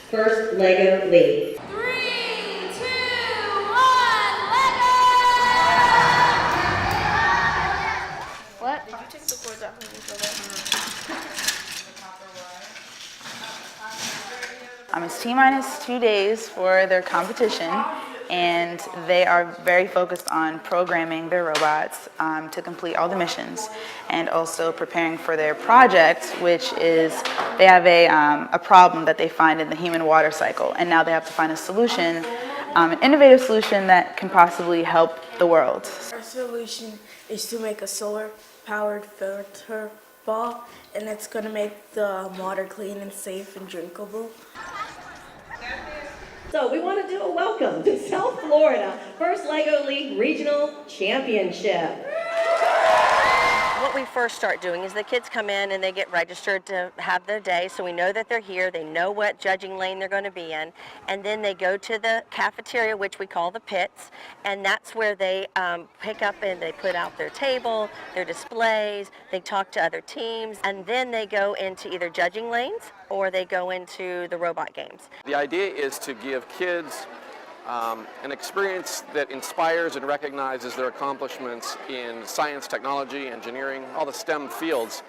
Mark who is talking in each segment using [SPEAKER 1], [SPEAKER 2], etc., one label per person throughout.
[SPEAKER 1] First Lego League.
[SPEAKER 2] 3, 2, 1, Lego!
[SPEAKER 3] What? Did you take the cords out from It's T-minus 2 days for their competition, and they are very focused on programming their robots to complete all the missions, and also preparing for their project, which is they have a problem that they find in the human water cycle, and now they have to find a solution, an innovative solution that can possibly help the world.
[SPEAKER 4] Our solution is to make a solar-powered filter ball, and it's going to make the water clean and safe and drinkable.
[SPEAKER 1] So we want to do a welcome to South Florida First Lego League Regional Championship.
[SPEAKER 5] What we first start doing is the kids come in and they get registered to have their day, so we know that they're here, they know what judging lane they're going to be in, and then they go to the cafeteria, which we call the pits, and that's where they pick up and they put out their table, their displays, they talk to other teams, and then they go into either judging lanes or they go into the robot games.
[SPEAKER 6] The idea is to give kids an experience that inspires and recognizes their accomplishments in science, technology, engineering, all the STEM fields,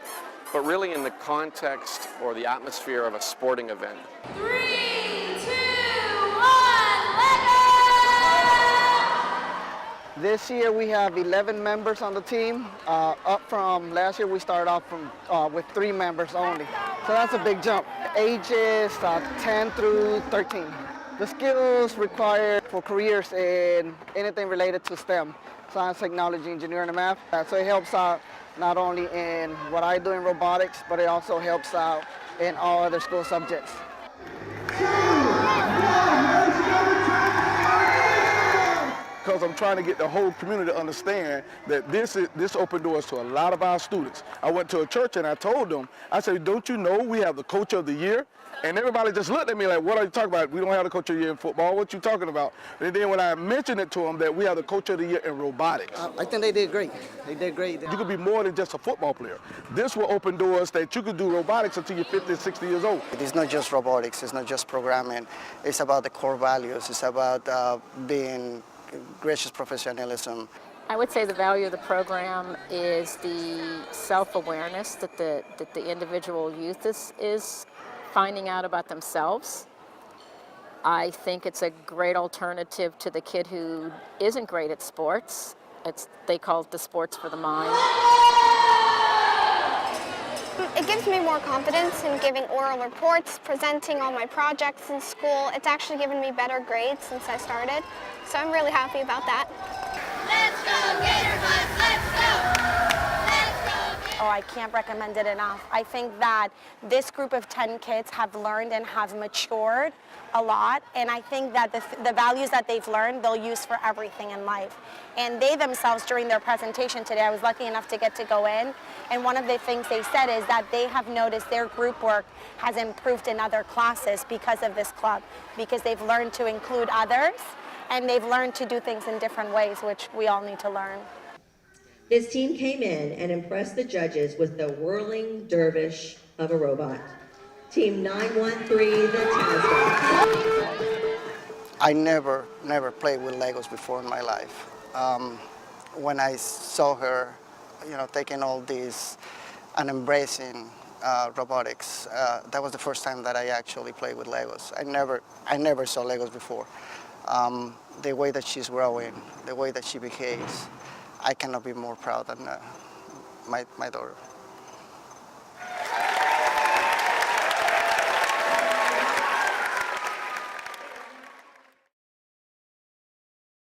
[SPEAKER 6] but really in the context or the atmosphere of a sporting event.
[SPEAKER 2] 3, 2, 1, Lego!
[SPEAKER 7] This year we have 11 members on the team. Up from last year we started off with 3 members only. So that's a big jump. Ages 10 through 13. The skills required for careers in anything related to STEM, science, technology, engineering, and math. So it helps out not only in what I do in robotics, but it also helps out in all other school subjects.
[SPEAKER 8] Because I'm trying to get the whole community to understand that this opened doors to a lot of our students. I went to a church and I told them, I said, don't you know we have the coach of the year? And everybody just looked at me like, what are you talking about? We don't have the coach of the year in football. What you talking about? And then when I mentioned it to them that we have the coach of the year in robotics.
[SPEAKER 7] I think they did great. They did great.
[SPEAKER 8] You could be more than just a football player. This will open doors that you could do robotics until you're 50, 60 years old.
[SPEAKER 7] It's not just robotics. It's not just programming. It's about the core values. It's about being gracious professionalism.
[SPEAKER 9] I would say the value of the program is the self-awareness that the individual youth is finding out about themselves. I think it's a great alternative to the kid who isn't great at sports. They call it the sports for the mind.
[SPEAKER 10] It gives me more confidence in giving oral reports, presenting all my projects in school. It's actually given me better grades since I started, so I'm really happy about that.
[SPEAKER 2] Let's go, Gatorbuds, let's go!
[SPEAKER 11] Oh, I can't recommend it enough. I think that this group of 10 kids have learned and have matured a lot, and I think that the values that they've learned, they'll use for everything in life. And they themselves, during their presentation today, I was lucky enough to get to go in, and one of the things they said is that they have noticed their group work has improved in other classes because of this club, because they've learned to include others, and they've learned to do things in different ways, which we all need to learn.
[SPEAKER 1] His team came in and impressed the judges with the whirling dervish of a robot. Team 913, the Tazbot.
[SPEAKER 7] I never played with Legos before in my life. When I saw her, taking all these and embracing robotics, that was the first time that I actually played with Legos. I never saw Legos before. The way that she's growing, the way that she behaves, I cannot be more proud than my daughter.